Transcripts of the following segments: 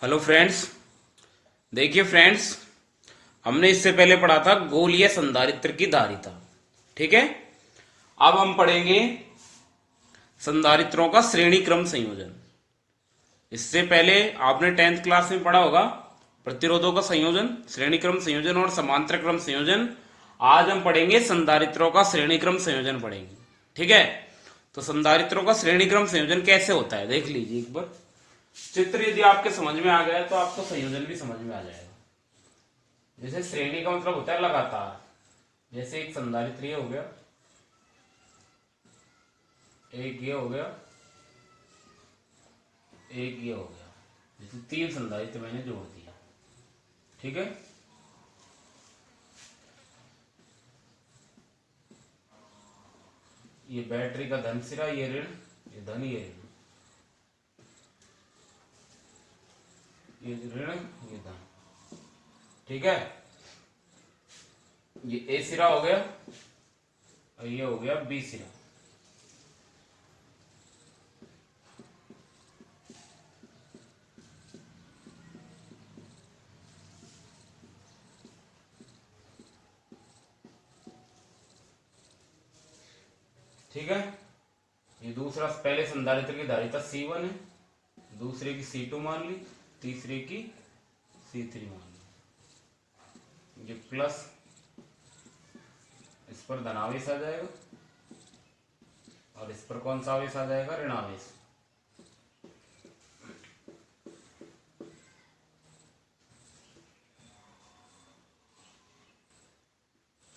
Hello friends. देखिए friends, हमने इससे पहले पढ़ा था गोलीय संधारित्र की धारिता। ठीक है। अब हम पढ़ेंगे संधारित्रों का श्रेणी क्रम संयोजन। इससे पहले आपने 10th क्लास में पढ़ा होगा प्रतिरोधों का संयोजन, श्रेणी क्रम संयोजन और समांतर क्रम संयोजन। आज हम पढ़ेंगे संधारित्रों का श्रेणी क्रम संयोजन पढ़ेंगे। ठीक है। तो संधारित्रों का श्रेणी क्रम संयोजन कैसे होता है देख लीजिए एक बार। चित्र यदि आपके समझ में आ गया तो आपको संयोजन भी समझ में आ जाएगा। जैसे श्रेणी का मतलब होता है लगातार। जैसे एक संधारित्र ये हो गया, एक ये हो गया, एक ये हो गया। जैसे तीन संधारित्र मैंने जोड़ दिया। ठीक है। ये बैटरी का धन सिरा, ये ऋण, ये धन, ये ऋण, ये ऋण, ये धन। ठीक है। ये ए सिरा हो गया और ये हो गया बी सिरा। ठीक है। ये दूसरा, पहले संधारित्र की धारिता C1 है, दूसरे की C2 मान ली, तीसरे की C3 मान ली। ये प्लस, इस पर धनावेश आ जाएगा और इस पर कौन सा आवेश आ जाएगा, ऋणावेश।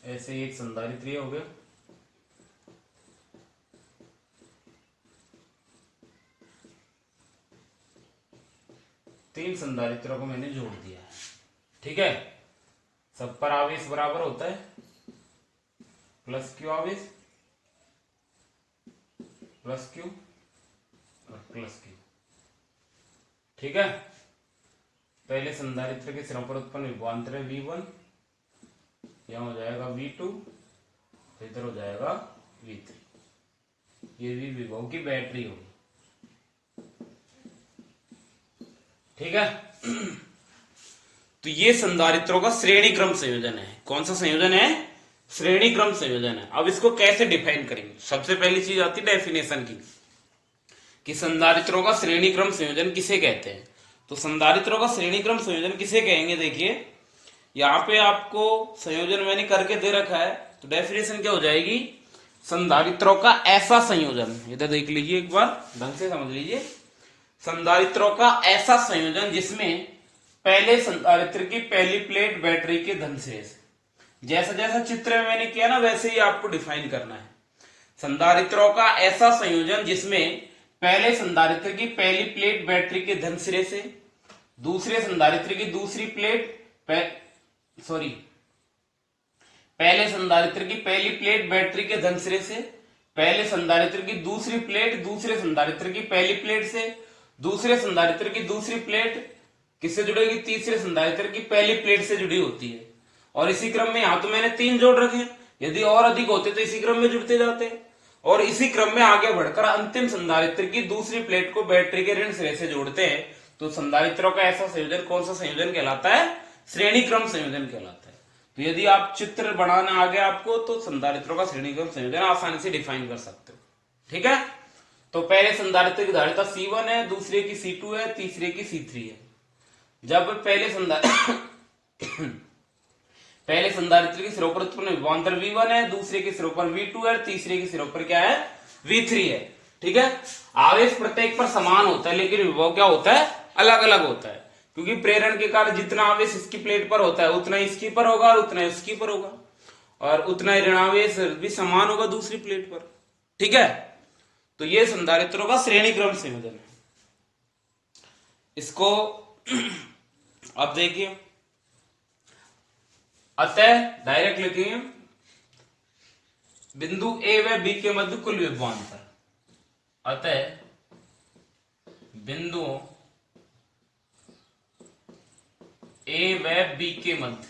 ऐसे एक संधारित्र हो गया। तीन संधारित्रों को मैंने जोड़ दिया है। ठीक है। सब पर आवेश बराबर होता है, प्लस क्यू आवेश, प्लस क्यू और प्लस क्यू। ठीक है। पहले संधारित्र के सिरों पर उत्पन्न विभवांतर है V1, यहां हो जाएगा V2, इधर हो जाएगा V3। ये भी विभव की बैटरी होगी। ठीक है। तो ये संधारित्रों का श्रेणी क्रम संयोजन है। कौन सा संयोजन है? श्रेणी क्रम संयोजन है। अब इसको कैसे डिफाइन करेंगे? सबसे पहली चीज आती है डेफिनेशन की, कि संधारित्रों का श्रेणी क्रम संयोजन किसे कहते हैं। तो संधारित्रों का श्रेणी क्रम संयोजन किसे कहेंगे? देखिए यहां पे आपको संयोजन मैंने करके दे रखा है, तो डेफिनेशन क्या हो जाएगी? संधारित्रों का ऐसा संयोजन, इधर देख लीजिए एक बार, ढंग से समझ लीजिए। संधारित्रों का ऐसा संयोजन जिसमें पहले संधारित्र की पहली प्लेट बैटरी के धन सिरे से, जैसा जैसा चित्र में मैंने किया ना वैसे ही आपको डिफाइन करना है। संधारित्रों का ऐसा संयोजन जिसमें पहले संधारित्र की पहली प्लेट बैटरी के धन सिरे से, दूसरे संधारित्र की दूसरी प्लेट पहले संधारित्र की पहली प्लेट बैटरी के धन सिरे से, पहले संधारित्र की दूसरी प्लेट दूसरे संधारित्र की पहली प्लेट से, दूसरे संधारित्र की दूसरी प्लेट किससे जुड़ेगी? तीसरे संधारित्र की पहली प्लेट से जुड़ी होती है। और इसी क्रम में यहां तो मैंने तीन जोड़ रखे, यदि और अधिक होते तो इसी क्रम में जुड़ते जाते, और इसी क्रम में आगे बढ़कर अंतिम संधारित्र की दूसरी प्लेट को बैटरी के ऋण सिरे से जोड़ते हैं। तो संधारित्रों का ऐसा संयोजन कौन सा संयोजन कहलाता है? श्रेणी क्रम संयोजन कहलाता है। तो यदि आप चित्र बनाना आ गया आपको, तो संधारित्रों का श्रेणी क्रम संयोजन आसानी से डिफाइन कर सकते हो। ठीक है। तो पहले संधारित्र की धारिता C1 है, दूसरे की C2 है, तीसरे की C3 है। जब पहले संधारित्र के सिरों पर उत्पन्न विभवांतर V1 है, दूसरे के सिरों पर V2 है, तीसरे के सिरों पर क्या है? V3 है। ठीक है। आवेश प्रत्येक पर समान होता है, लेकिन विभव क्या होता है? अलग अलग होता है, क्योंकि प्रेरण के कारण जितना आवेश इसकी प्लेट पर होता है उतना इसकी पर होगा और उतना इसकी पर होगा, और उतना ही ऋणावेश भी समान होगा दूसरी प्लेट पर। ठीक है। तो ये संधारित्रों का श्रेणी क्रम संयोजन है। इसको अब देखिए, अतः डायरेक्ट लिखेंगे बिंदु ए व बी के मध्य कुल विभवांतर। अतः बिंदुओं ए व बी के मध्य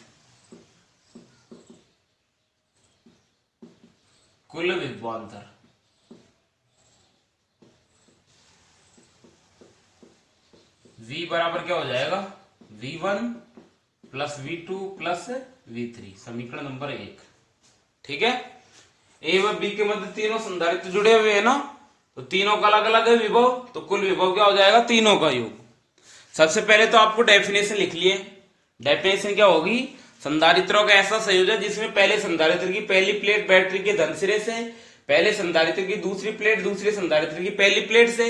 कुल V बराबर क्या हो जाएगा, V1 plus V2 plus V3, समीकरण नंबर 1। ठीक है, ए व बी के मध्य तीनों संधारित्र जुड़े हुए हैं ना, तो तीनों का अलग अलग है विभव, तो कुल विभव क्या हो जाएगा, तीनों का योग। सबसे पहले तो आपको डेफिनेशन लिख लिए। डेफिनेशन क्या होगी, संधारित्रों का ऐसा संयोजन जिसमें पहले संधारित्र की पहली प्लेट बैटरी के धन सिरे से, पहले संधारित्र की दूसरी प्लेट दूसरे संधारित्र की पहली प्लेट से,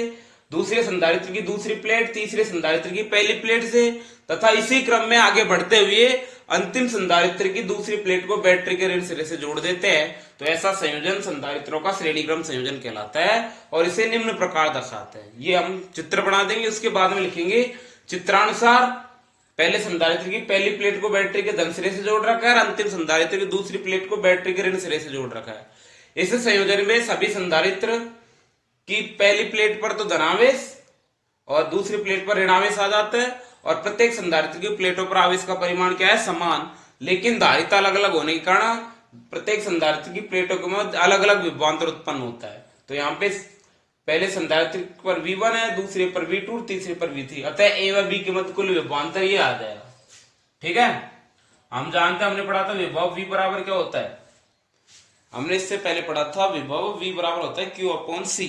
दूसरे संधारित्र की दूसरी प्लेट तीसरे संधारित्र की पहली प्लेट से, तथा इसी क्रम में आगे बढ़ते हुए अंतिम संधारित्र की दूसरी प्लेट को बैटरी के ऋण सिरे से जोड़ देते हैं, तो ऐसा संयोजन संधारित्रों का श्रेणीक्रम संयोजन कहलाता है और इसे निम्न प्रकार दर्शाते हैं। ये हम चित्र बना देंगे, उसके बाद में लिखेंगे चित्रानुसार पहले संधारित्र की पहली प्लेट को बैटरी के धन सिरे से जोड़ रखा है और अंतिम संधारित्र की दूसरी प्लेट को बैटरी के ऋण सिरे से जोड़ रखा है। इस संयोजन में सभी संधारित्र की पहली प्लेट पर तो धनावेश और दूसरी प्लेट पर ऋणावेश आ जाता है और प्रत्येक संधारित्र की प्लेटों पर आवेश का परिमाण क्या है, समान, लेकिन धारिता अलग अलग होने के कारण प्रत्येक संधारित्र की प्लेटों के मध्य अलग अलग विभवांतर उत्पन्न होता है। तो यहाँ पे पहले संधारित्र पर V1 है, दूसरे पर V2, तीसरे पर V3, अतः ए व बी के मध्य कुल विभवांतर ये आ जाएगा। ठीक है, हम जानते हैं, हमने पढ़ा था विभव V बराबर क्या होता है, हमने इससे पहले पढ़ा था विभव V बराबर होता है Q अपॉन C।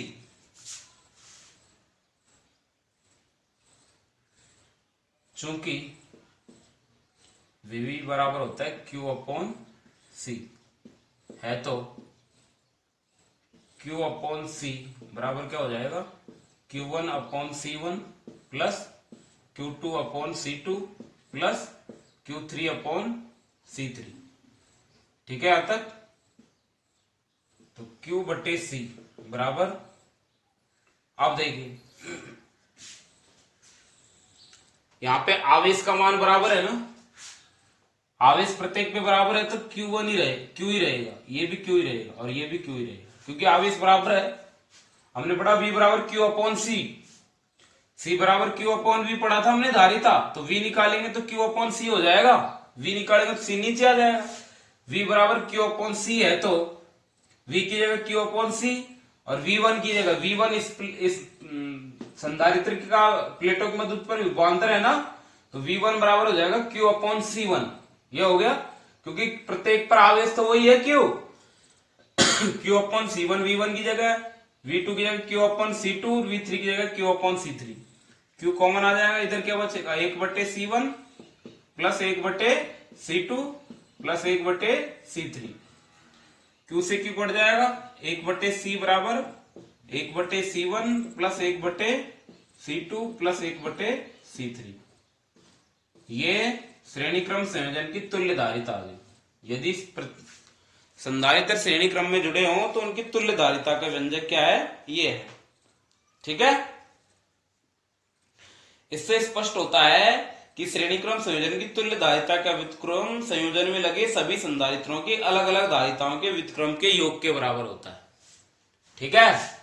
चूंकि VV बराबर होता है Q अपॉन C है, तो Q अपॉन C बराबर क्या हो जाएगा, Q1 upon C1 plus Q2 upon C2 plus Q3 upon C3। ठीक है, यहां तक। तो Q बटे C बराबर, अब देखिए यहां पे आवेश का मान बराबर है ना, आवेश प्रत्येक पे बराबर है, तो Q1 ही रहे, Q ही रहेगा, ये भी Q ही रहेगा और ये भी Q ही रहेगा, क्योंकि आवेश बराबर है। हमने पढ़ा V बराबर Q अपॉन C, C बराबर Q अपॉन V पढ़ा था हमने धारिता, तो V निकालेंगे तो Q अपॉन C हो जाएगा, V निकालेंगे तो C नीचे आ जाएगा। V बराबर Q अपॉन C है, तो V की जगह Q अपॉन C और V1 की जगह V1 इस संधारित्र का प्लेटों के मध्य उत्पन्न विभवांतर है ना, तो V1 बराबर हो जाएगा Q अपॉन C1। ये हो गया, क्योंकि प्रत्येक पर आवेश तो वही है Q, Q upon C1 V1 की जगह, V2 की जगह Q अपॉन C2, V3 की जगह Q upon C3। Q common आ जाएगा, इधर क्या बचेगा, 1/C1 plus 1/C2 plus 1/C3। Q से Q कट जाएगा, 1/C बराबर 1/C1 plus 1/C2 plus 1/C3। ये श्रेणी क्रम संयोजन की तुल्य धारिता आ गई। यदि संधारित्र श्रेणी क्रम में जुड़े हों तो उनकी तुल्य धारिता का व्यंजक क्या है, ये है। ठीक है, इससे स्पष्ट होता है कि श्रेणी क्रम संयोजन की तुल्य धारिता का व्युत्क्रम संयोजन में लगे सभी संधारित्रों की अलग अलग धारिताओं के व्युत्क्रम के योग के बराबर होता है। ठीक है,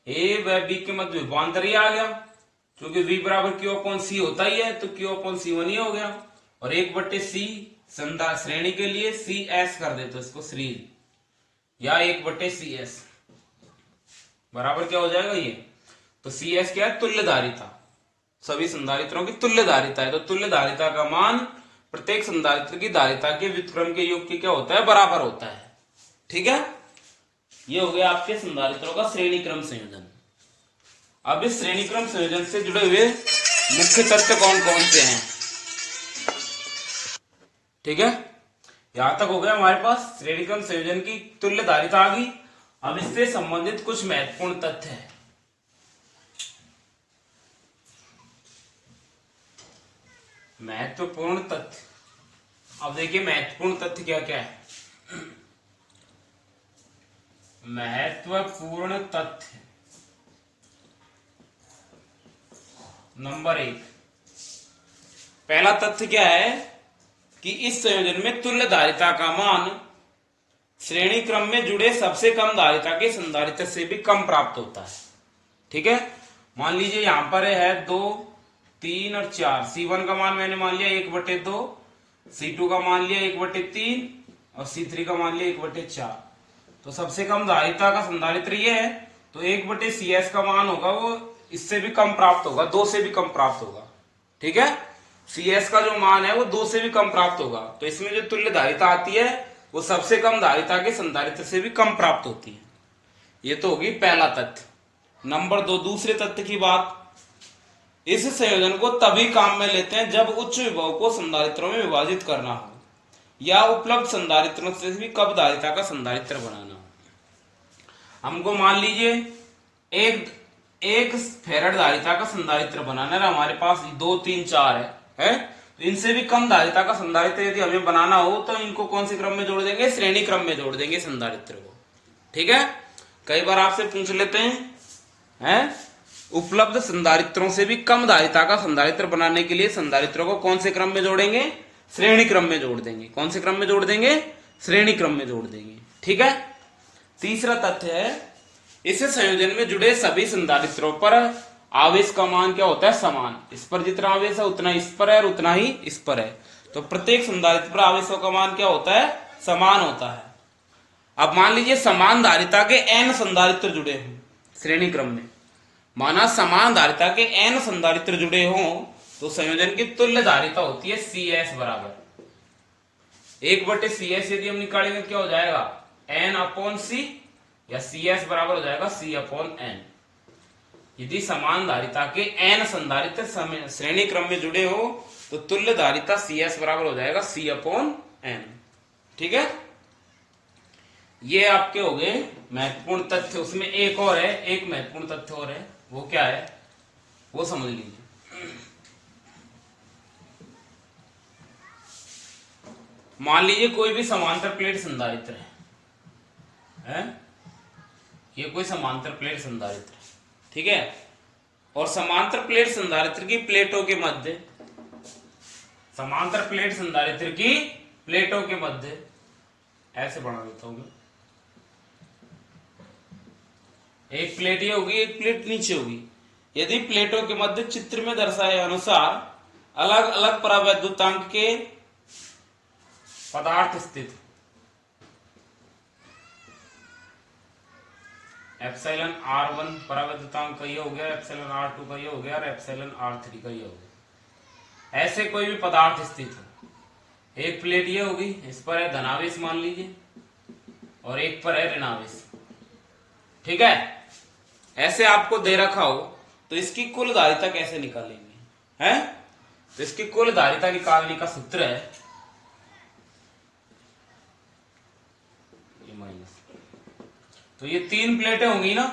ए व बी के मध्य विभवांतर ही आ गया, क्योंकि V बराबर Q अपॉन C होता ही है, तो Q अपॉन C1 ही हो गया, और 1/C श्रेणी के लिए CS कर देते इसको श्री, या 1/CS बराबर क्या हो जाएगा ये, तो CS क्या है, तुल्य धारिता, सभी संधारित्रों की तुल्य धारिता है, तो तुल्य धारिता का मान प्रत्येक संधारित्र की धारिता के व्युत्क्रम के योग के क्या होता है, बराबर होता है। ठीक है, ये हो गया आपके संधारित्रों का श्रेणी क्रम संयोजन। अब इस श्रेणी क्रम संयोजन से जुड़े हुए मुख्य तत्व कौन कौन से हैं। ठीक है, यहां तक हो गया हमारे पास श्रेणी क्रम संयोजन की तुल्य धारिता आ गई। अब इससे संबंधित कुछ महत्वपूर्ण तथ्य हैं। महत्वपूर्ण तथ्य, अब देखिए महत्वपूर्ण तथ्य क्या क्या है। महत्वपूर्ण तथ्य नंबर 1, पहला तथ्य क्या है कि इस संयोजन में तुल्य धारिता का मान श्रेणी क्रम में जुड़े सबसे कम धारिता के संधारित्र से भी कम प्राप्त होता है। ठीक है, मान लीजिए यहां पर है 2, 3 और 4, C1 का मान मैंने मान लिया 1/2, C2 का मान लिया 1/3 और C3 का मान लिया 1/4। तो सबसे कम धारिता का संधारित्र ये है, तो 1/CS का मान होगा वो इससे भी कम प्राप्त होगा, 2 से भी कम प्राप्त होगा। ठीक है, CS का जो मान है वो 2 से भी कम प्राप्त होगा। तो इसमें जो तुल्य धारिता आती है वो सबसे कम धारिता के संधारित्र से भी कम प्राप्त होती है। ये तो होगी पहला तथ्य। नंबर 2, दूसरे तथ्य की बात, इस संयोजन को तभी काम में लेते हैं जब उच्च विभव को संधारित्रों में विभाजित करना हो या उपलब्ध संधारित्रों से भी कम धारिता का संधारित्र बनाना हो। हमको मान लीजिए एक फेरेड धारिता का संधारित्र बनाना है, हमारे पास 2 3 4 है? तो इनसे भी कम धारिता का संधारित्र यदि हमें बनाना हो तो इनको कौन से क्रम में जोड़ देंगे? श्रेणी क्रम में जोड़ देंगे संधारित्र को। ठीक है, कई बार आपसे पूछ लेते हैं उपलब्ध संधारित्रों से भी कम धारिता का संधारित्र बनाने के लिए संधारित्रों को कौन से क्रम में जोड़ेंगे? श्रेणी क्रम में जोड़ देंगे। कौन से क्रम में जोड़ देंगे? श्रेणी क्रम में जोड़ देंगे। ठीक है, तीसरा तथ्य है, इस संयोजन में जुड़े सभी संधारित्रों पर आवेश का मान क्या होता है? समान। इस पर जितना आवेश है उतना इस पर है और उतना ही इस पर है। तो प्रत्येक संधारित्र पर आवेशों का मान क्या होता है? समान होता है। अब मान लीजिए समान धारिता के n संधारित्र जुड़े हों श्रेणी क्रम में, माना समान धारिता के n संधारित्र जुड़े हों तो संयोजन की तुल्य धारिता होती है CS बराबर 1/CS। यदि हम निकालेंगे क्या हो जाएगा? N/C, या CS बराबर हो जाएगा C/N। यदि समान धारिता के n संधारित्र श्रेणी क्रम में जुड़े हो तो तुल्य धारिता CS बराबर हो जाएगा C/N। ठीक है, ये आपके हो गए महत्वपूर्ण तथ्य। उसमें एक और है, एक महत्वपूर्ण तथ्य और है, वो क्या है वो समझ लीजिए। मान लीजिए कोई भी समांतर प्लेट संधारित्र है? ये कोई समांतर प्लेट संधारित्र है। ठीक है, और समांतर प्लेट संधारित्र की प्लेटों के मध्य, समांतर प्लेट संधारित्र की प्लेटों के मध्य ऐसे बना देता हूं मैं, एक प्लेट ये होगी, एक प्लेट नीचे होगी। यदि प्लेटों के मध्य चित्र में दर्शाए अनुसार अलग अलग परावैद्युतांक के पदार्थ स्थित, एप्सिलॉन R1 परावैद्युतांक का ये हो गया, एप्सिलॉन R2 का ये हो गया और एप्सिलॉन R3 का ये हो गया, ऐसे कोई भी पदार्थ स्थित हो। एक प्लेट ये होगी, इस पर है धनावेश मान लीजिए और एक पर है ऋणावेश। ठीक है, ऐसे आपको दे रखा हो तो इसकी कुल धारिता कैसे निकालेंगे? हैं? तो इसकी कुल धारिता निकालने का सूत्र है ये माइनस। तो ये 3 प्लेटें होंगी ना,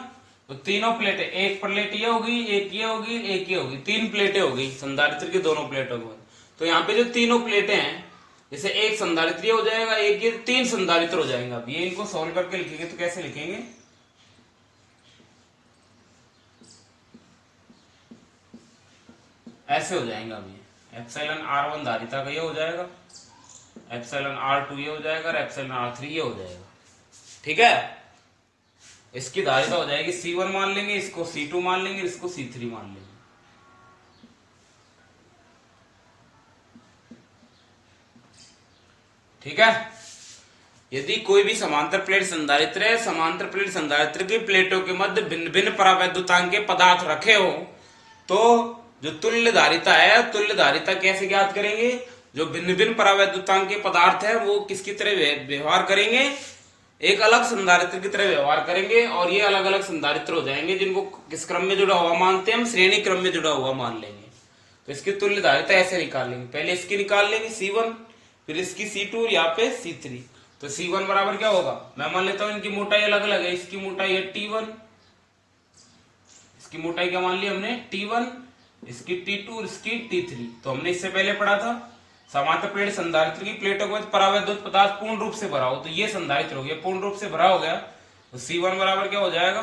तो तीनों प्लेटें, एक प्लेट ये होगी, एक ये होगी, एक ये होगी, 3 प्लेटें होगी संधारित्र की दोनों प्लेटों में। तो यहाँ पे जो तीनों प्लेटें हैं, जैसे एक संधारित्र हो जाएगा, एक ये 3 संधारित्र हो जाएंगे। अब ये इनको सॉल्व करके लिखेंगे तो कैसे लिखेंगे? ऐसे हो जाएंगे। अब ये एप्सिलॉन R1 धारिता का ये हो जाएगा, एप्सिलॉन R2 ये हो जाएगा और एप्सिलॉन R3 ये हो जाएगा। ठीक है, इसकी धारिता हो जाएगी C1 मान लेंगे, इसको C2 मान लेंगे, इसको C3 मान लेंगे। ठीक है, यदि कोई भी समांतर प्लेट संधारित्र है, समांतर प्लेट संधारित्र की प्लेटों के मध्य भिन्न भिन्न परावैद्युतांक के पदार्थ रखे हो तो जो तुल्य धारिता है, तुल्य धारिता कैसे ज्ञात करेंगे? जो भिन्न भिन्न परावैद्युतांक के पदार्थ है वो किसकी तरह व्यवहार करेंगे? एक अलग संधारित्र की तरह व्यवहार करेंगे और ये अलग अलग संधारित्र हो जाएंगे जिनको किस क्रम में जुड़ा हुआ मानते हैं? हम श्रेणी क्रम में जुड़ा हुआ मान लेंगे। तो इसकी तुल्य धारिता ऐसे निकाल लेंगे, पहले इसकी निकाल लेंगे C1, फिर इसकी C2, यहाँ पे C3। तो C1 बराबर क्या होगा? मैं मान लेता हूं इनकी मोटाई अलग अलग है, इसकी मोटाई है T1, इसकी मोटाई क्या मान ली हमने? T1, इसकी T2 और इसकी T3। तो हमने इससे पहले पढ़ा था समांतर प्लेट संधारित्र की प्लेटों को परावैद्युत पदार्थ पूर्ण रूप से भरा हो, तो ये संधारित्र हो गया, पूर्ण रूप से भरा हो गया। तो C1 बराबर क्या हो जाएगा?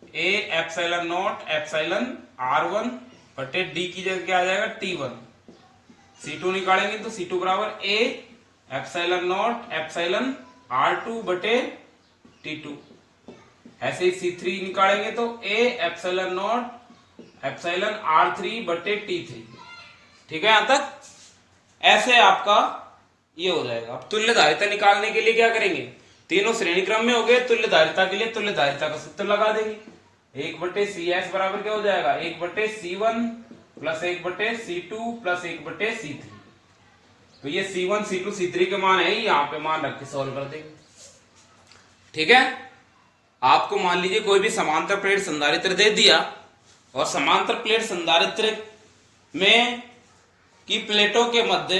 A epsilon not epsilon R1 बटे D की जगह क्या आ जाएगा? T1। C2 निकालेंगे तो C2 बराबर A epsilon not epsilon R2 बटे T2। ऐसे ही C3 निकालेंगे तो A epsilon not epsilon R3 बटे T3। ठीक है, यहां तक ऐसे आपका ये हो जाएगा। अब तुल्य धारिता निकालने के लिए क्या करेंगे? तीनों श्रेणी क्रम में हो गए, तुल्य धारिता के लिए तुल्य धारिता का सूत्र लगा देंगे। 1/CS बराबर क्या हो जाएगा, 1/C1 plus 1/C2 plus 1/C3। तो ये C1 C2 C3 के मान है, यहाँ पे मान रख के सॉल्व कर देंगे। ठीक है, आपको मान लीजिए कोई भी समांतर प्लेट संधारित्र दे दिया और समांतर प्लेट संधारित्र में की प्लेटों के मध्य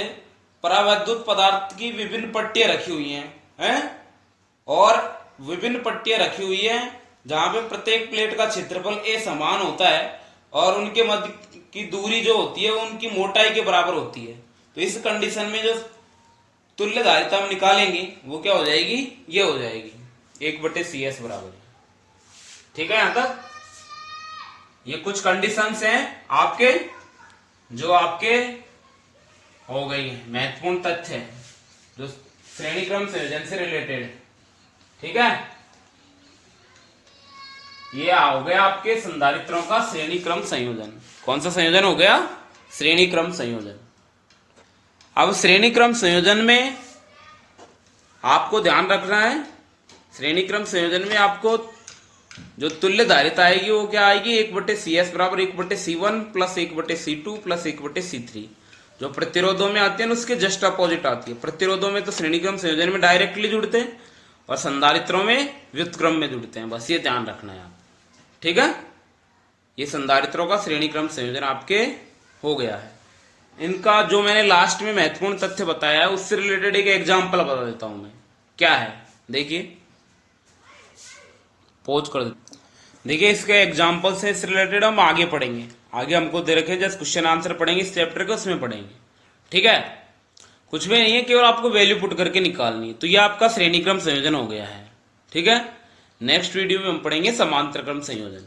परावैद्युत पदार्थ की विभिन्न पट्टियां रखी हुई हैं और विभिन्न पट्टियां रखी हुई हैं जहां पे प्रत्येक प्लेट का क्षेत्रफल ए समान होता है और उनके मध्य की दूरी जो होती है वो उनकी मोटाई के बराबर होती है। तो इस कंडीशन में जो तुल्य धारिता हम निकालेंगे वो क्या हो जाएगी, ये हो जाएगी 1/CS बराबर। ठीक है, यहां तक ये कुछ कंडीशंस हैं आपके, जो आपके हो गई है, महत्वपूर्ण तथ्य है जो श्रेणी क्रम संयोजन से रिलेटेड है। ठीक है, ये हो गया आपके संधारित्रों का श्रेणी क्रम संयोजन। कौन सा संयोजन हो गया, श्रेणी क्रम संयोजन। अब श्रेणी क्रम संयोजन में आपको ध्यान रखना है, श्रेणी क्रम संयोजन में आपको जो तुल्य धारिता आएगी वो क्या आएगी, 1/CS बराबर 1/C1 plus 1/C2 plus 1/C3। जो प्रतिरोधों में आती है ना उसके जस्ट अपोजिट आती है। प्रतिरोधों में तो श्रेणी क्रम संयोजन में डायरेक्टली जुड़ते हैं और संधारित्रों में व्युत्क्रम में जुड़ते हैं, बस ये ध्यान रखना है आप। ठीक है, ये संधारित्रों का श्रेणी क्रम संयोजन आपके हो गया है। इनका जो मैंने लास्ट में महत्वपूर्ण तथ्य बताया है उससे रिलेटेड एक एग्जाम्पल बता देता हूं मैं, क्या है देखिए, पॉज कर दे। देखिए इसके एग्जाम्पल से इससे रिलेटेड हम आगे पढ़ेंगे, आगे हमको दे रखे जस्ट क्वेश्चन आंसर पढ़ेंगे इस चैप्टर के, उसमें पढ़ेंगे। ठीक है, कुछ भी नहीं है, केवल आपको वैल्यू पुट करके निकालनी है। तो ये आपका श्रेणी क्रम संयोजन हो गया है। ठीक है, नेक्स्ट वीडियो में हम पढ़ेंगे समांतर क्रम संयोजन।